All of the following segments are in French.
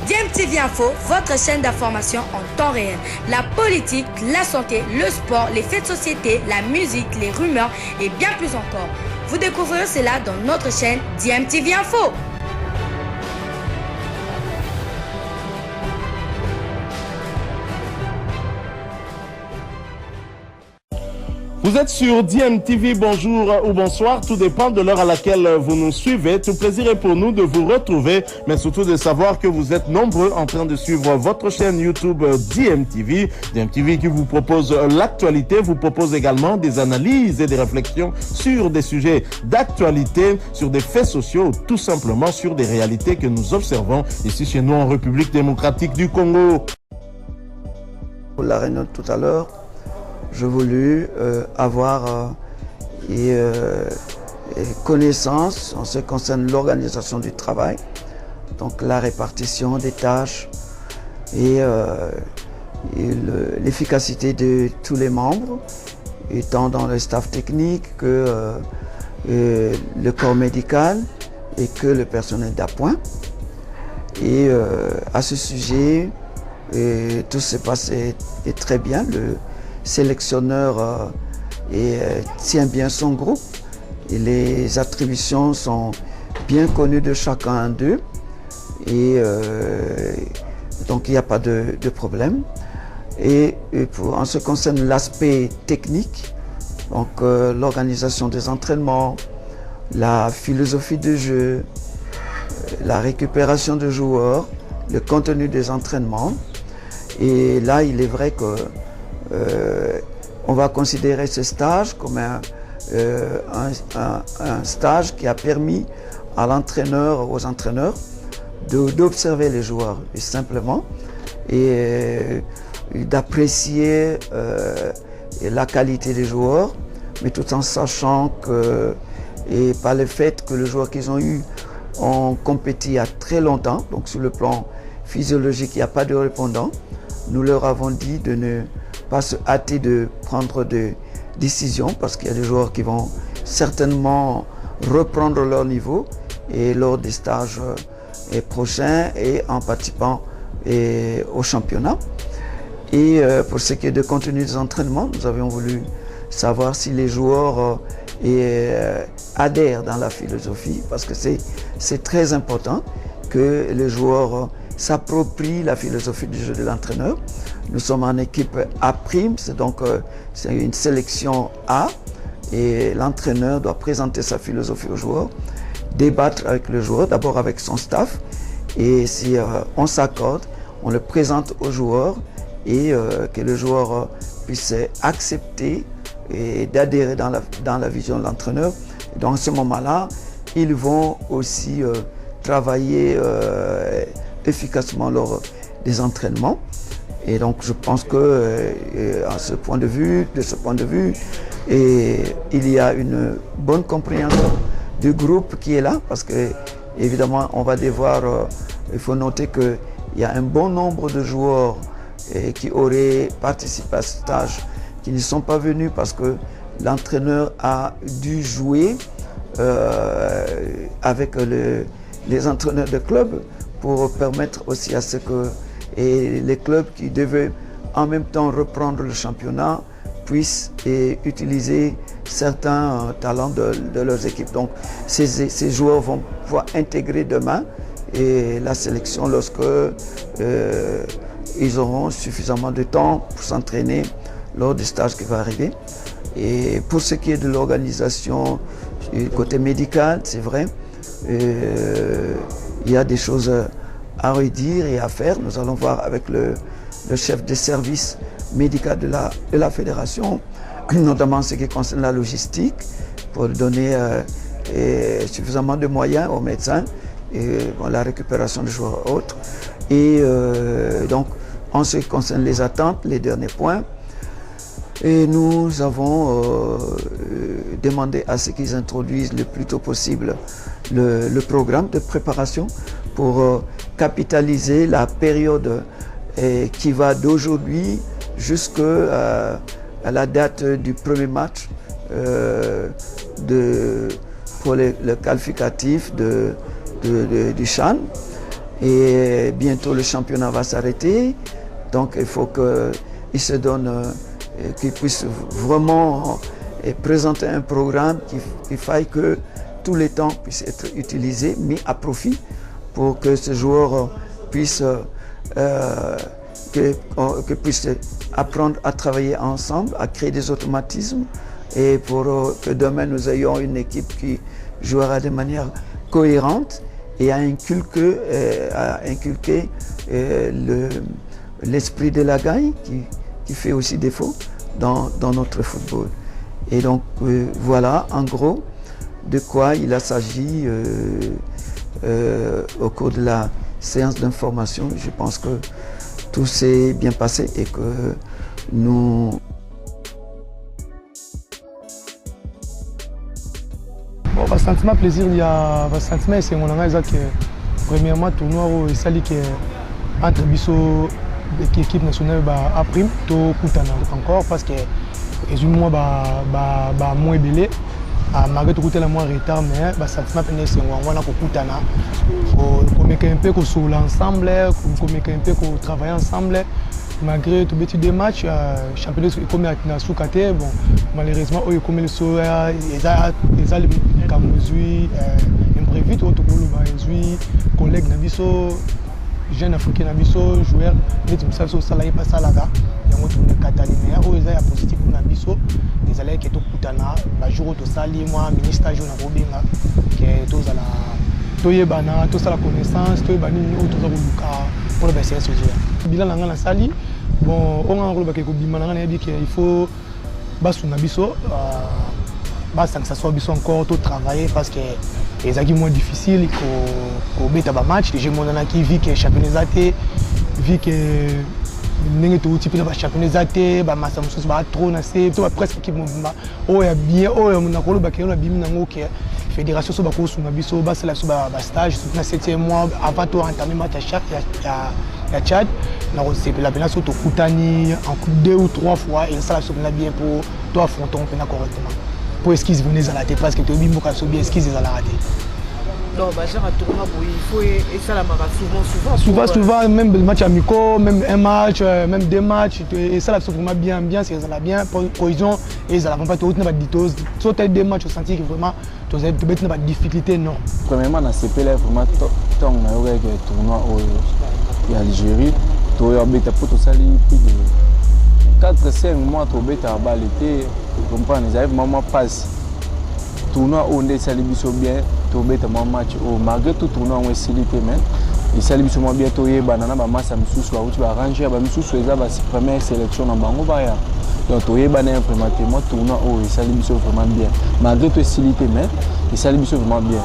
DMTV Info, votre chaîne d'information en temps réel. La politique, la santé, le sport, les faits de société, la musique, les rumeurs et bien plus encore. Vous découvrirez cela dans notre chaîne DMTV Info. Vous êtes sur DMTV, bonjour ou bonsoir, tout dépend de l'heure à laquelle vous nous suivez. Tout plaisir est pour nous de vous retrouver, mais surtout de savoir que vous êtes nombreux en train de suivre votre chaîne YouTube DMTV. DMTV qui vous propose l'actualité, vous propose également des analyses et des réflexions sur des sujets d'actualité, sur des faits sociaux, tout simplement sur des réalités que nous observons ici chez nous en République démocratique du Congo. Pour la réunion de tout à l'heure, je voulus avoir connaissance en ce qui concerne l'organisation du travail, donc la répartition des tâches et l'efficacité de tous les membres, tant dans le staff technique que le corps médical et que le personnel d'appoint. Et à ce sujet, tout s'est passé très bien. Le sélectionneur tient bien son groupe et les attributions sont bien connues de chacun d'eux et donc il n'y a pas de problème. Et en ce qui concerne l'aspect technique, donc l'organisation des entraînements, la philosophie de jeu, la récupération de joueurs, le contenu des entraînements, et là il est vrai que on va considérer ce stage comme un stage qui a permis à l'entraîneur, aux entraîneurs, d'observer les joueurs simplement et d'apprécier la qualité des joueurs, mais tout en sachant que, et par le fait que les joueurs qu'ils ont eu ont compéti il y a très longtemps, donc sur le plan physiologique il n'y a pas de répondant, nous leur avons dit de ne pas se hâter de prendre des décisions parce qu'il y a des joueurs qui vont certainement reprendre leur niveau et lors des stages prochains et en participant au championnat. Et pour ce qui est de contenu des entraînements, nous avions voulu savoir si les joueurs adhèrent dans la philosophie parce que c'est très important que les joueurs s'approprient la philosophie du jeu de l'entraîneur. Nous sommes en équipe A', c'est une sélection A et l'entraîneur doit présenter sa philosophie aux joueurs, débattre avec le joueur, d'abord avec son staff, et si on s'accorde, on le présente aux joueurs et que le joueur puisse accepter et d'adhérer dans la vision de l'entraîneur. Dans ce moment-là, ils vont aussi travailler efficacement lors des entraînements. Et donc je pense que de ce point de vue, il y a une bonne compréhension du groupe qui est là, parce que évidemment on va devoir, il faut noter qu'il y a un bon nombre de joueurs qui auraient participé à ce stage, qui ne sont pas venus parce que l'entraîneur a dû jouer avec les entraîneurs de club pour permettre aussi à ce que les clubs qui devaient en même temps reprendre le championnat puissent utiliser certains talents de leurs équipes. Donc ces joueurs vont pouvoir intégrer demain et la sélection lorsque ils auront suffisamment de temps pour s'entraîner lors des stages qui vont arriver. Et pour ce qui est de l'organisation du côté médical, c'est vrai, il y a des choses à redire et à faire. Nous allons voir avec le chef de service médical de la fédération, notamment ce qui concerne la logistique, pour donner suffisamment de moyens aux médecins et la récupération des joueurs autres. Et donc, en ce qui concerne les attentes, les derniers points, et nous avons demandé à ce qu'ils introduisent le plus tôt possible le programme de préparation pour capitaliser la période qui va d'aujourd'hui jusqu'à la date du premier match pour le qualificatif du CHAN. Et bientôt le championnat va s'arrêter. Donc il faut qu'ils se donnent, qu'ils puissent vraiment présenter un programme qui faille que tous les temps puissent être utilisés, mis à profit pour que ces joueurs puissent, puissent apprendre à travailler ensemble, à créer des automatismes et pour que demain nous ayons une équipe qui jouera de manière cohérente et à inculquer l'esprit de la gagne qui fait aussi défaut dans notre football. Et donc voilà en gros de quoi il a s'agi au cours de la séance d'information. Je pense que tout s'est bien passé et que nous... Bon, bah, sentiment plaisir, il y a un sentiment, c'est mon ami que premièrement tournoi où il s'allie que entre biso l'équipe nationale a pris tout encore parce que les mois moins belé malgré tout le moins retard mais bah sentiment c'est on a kokutana ko mettre un peu sur l'ensemble ko mettre un peu ko travailler ensemble malgré tout petit des matchs championnat comme na soukate bon malheureusement eux comme le so ils a comme mesure imprévu tout le ba ezui collègue na biso jeune africain na biso joueur les ça so sala pas ça là yango tout le catalina eux ils a positif na biso les allez que tout kutana ba jour to sali moi ministre jo na robinga que tous ala toyebana to sala connaissance toyebani auto za luka pour le BCS joueur bilan na ngana sali bon on a ngolo ba ke ko bima na ngana que il faut basu na biso basta que ça soit biso encore tout travailler parce que les acquis moins difficiles qu'au bêta ba match déjà mon ana qui vit que championnat vit que n'engé tout type de championnat ba massa mususu ba trop na c'est tout presque équipe mobimba oh ya bien oh ya na kolo ba ke na bimi na ngoke fédération so ba ko sunga biso ba c'est la so ba stage na 7e mois avant to entamer match ya Tchad na c'est la pena so to kutani en 2 ou 3 fois et ça la so bien pour toi affronter on pena correctement pour esquisse venez à la tête parce que tu as bien so bien esquisse à la rater. Non, bah j'ai un tournoi il faut et ça la marque souvent même des matchs amicaux, même un match, même 2 matchs et ça la so vraiment bien c'est ça la bien cohésion et ça la vont pas tout na ditos soit des matchs au senti que vraiment tu as bête na difficulté non. Premièrement na CPL vraiment tant na yo avec tournoi au Algérie, tu as bête pour tout ça plus de 4-5 mois tu bête à balle été comprendre ils arrivent maman passe tournoi où on est sali biso bien to bête match au malgré tout tournoi on est silité mais ils sali biso bien to yebana na ba massa misusu ba uti ba ranger ba misusu eza ba première sélection na bango ba ya donc to yebana vraiment tournoi où ils sali biso vraiment bien malgré tout silité mais ils sali biso vraiment bien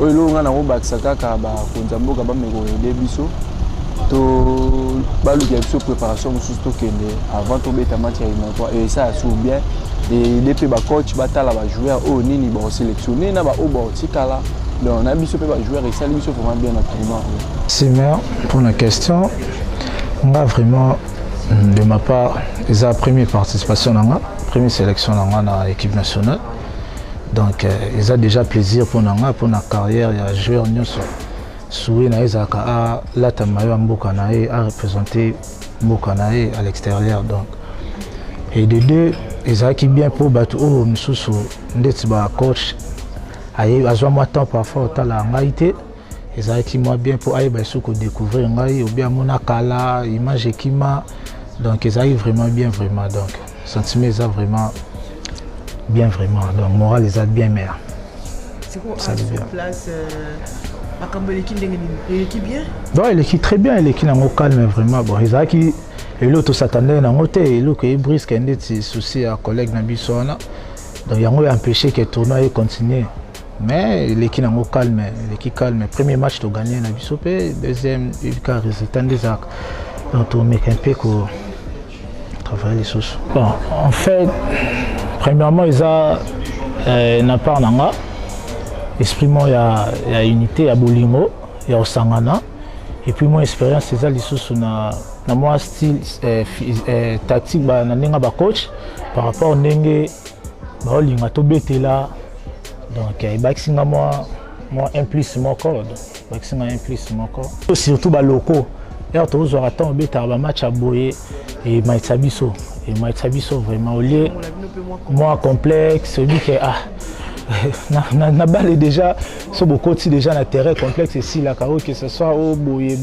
oyo lo nga na ko bakisa kaka ba konzamboka ba meko ede biso to balu ya biso préparation mususu to kende avant to beta match et ça assure bien et depuis ba coach batala ba joueur au nini ba sélectionner na ba au ba tikala donc on a biso pe ba joueur et ça biso vraiment bien na tournoi. C'est meilleur pour la question. On a vraiment de ma part la première participation dans la première sélection dans la équipe nationale. Donc ils ont déjà plaisir pour la carrière ya joueur nyonso. Soué na ezaka la tamayo mboka na a représenter mboka na à l'extérieur donc et de deux ezaki bien pour bato o misusu ndeti ba coach aye azwa moi temps parfois tala ngaité ezaki moi bien pour aye ba suko découvrir ngai ou bien mona kala image ekima donc ezaki vraiment bien vraiment donc sentiment ça vraiment bien vraiment donc moral les a bien meilleur. C'est quoi ça bien place l'équipe bien? Non, l'équipe très bien, l'équipe est calme vraiment. Bon, ils ont qui et l'autre s'attendait dans l'hôtel et l'autre qui brisque un des soucis à collègue Nabisona. Donc ils ont empêché que le tournoi continue. Mais l'équipe est calme, l'équipe calme. Premier match tu gagné Nabisopé, deuxième il y a résultat des actes. Donc on met un peu pour travailler les choses. Bon, en fait, premièrement ils ont n'a pas nanga. Exprime il y a unité, il y a bolingo, il y a osangana et puis mon expérience c'est ça les sous na moi style tactique ba na ninga ba coach par rapport ndenge ba linga to betela donc il ba singa moi un plus mon corps vaccin un plus moko surtout ba locaux et on toujours attend beta ba match à boyer et Maïtsabiso vraiment au lieu moins complexe celui qui na balle déjà sur beaucoup déjà na terrain complexe ici la carreau que ce soit au boyer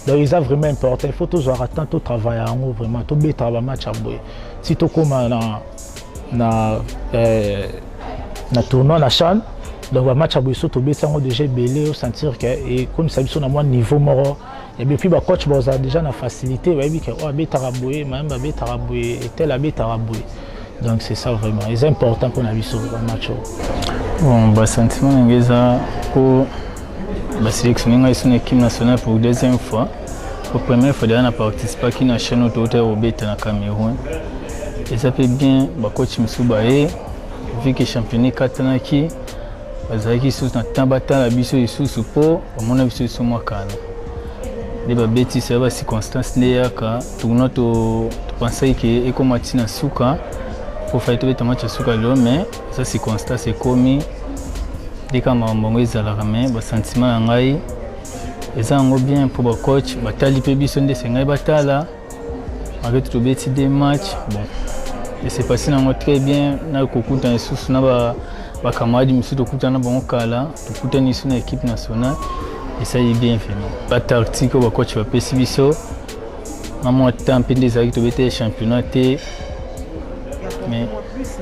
donc ils ont vraiment important il faut toujours attendre tout travail en haut vraiment tout beta ba match à boyer si tout comme na tournoi na CHAN donc le match à Boissou to beta on déjà belé au sentir que et comme ça biso na moins niveau moro et puis ba coach boza déjà na facilité ouais bi que oh beta raboué même ba beta raboué et tel beta raboué donc c'est ça vraiment c'est important pour na biso le match bon ba sentiment ngeza ko ba sélectionner nga une équipe nationale pour deuxième fois pour première fois déjà participer qui na chaîne autour au beta na Cameroun et ça fait bien ba coach Msubaye vu que championnat katanaki bazaki sous na tambata la biso isusu po omona biso so mwakana de ba beti c'est ba circonstance ndeyaka tourno to penser que ekomati na suka pour faire tout match suka lo mais ça circonstance ekomi de kama mbongo ezala mais ba sentiment ngai eza ngo bien pour ba coach batali pe biso nde sengai batala avec tout beti des matchs bon et c'est passé très bien na kokuta isusu na ba camarades monsieur tokuta na bon kala tokuta ni sur équipe nationale et ça est bien fait pas tactique ba coach va pesi biso na mo temps des avec to bete championnat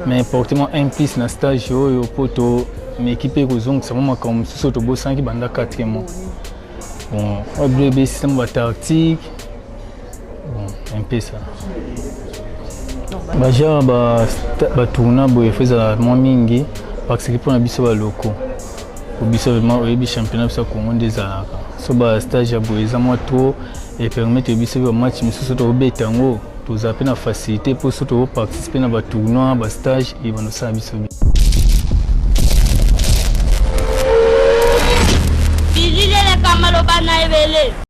mais important un plus na stage yo poto mais équipe ko zong ça moment comme sous to bosangi banda 4e mois bon au système ba tactique bon un peu ça baja ba tourna boye faisala mo mingi parce que pour na biso ba loko pour biso vraiment au championnat biso Congo des alaka so ba stage boye za mo trop et permettre biso ba match mususu to betango to zape na facilité pour surtout participer na ba tournoi ba stage et bano sa biso Bilile le kamalo bana ebele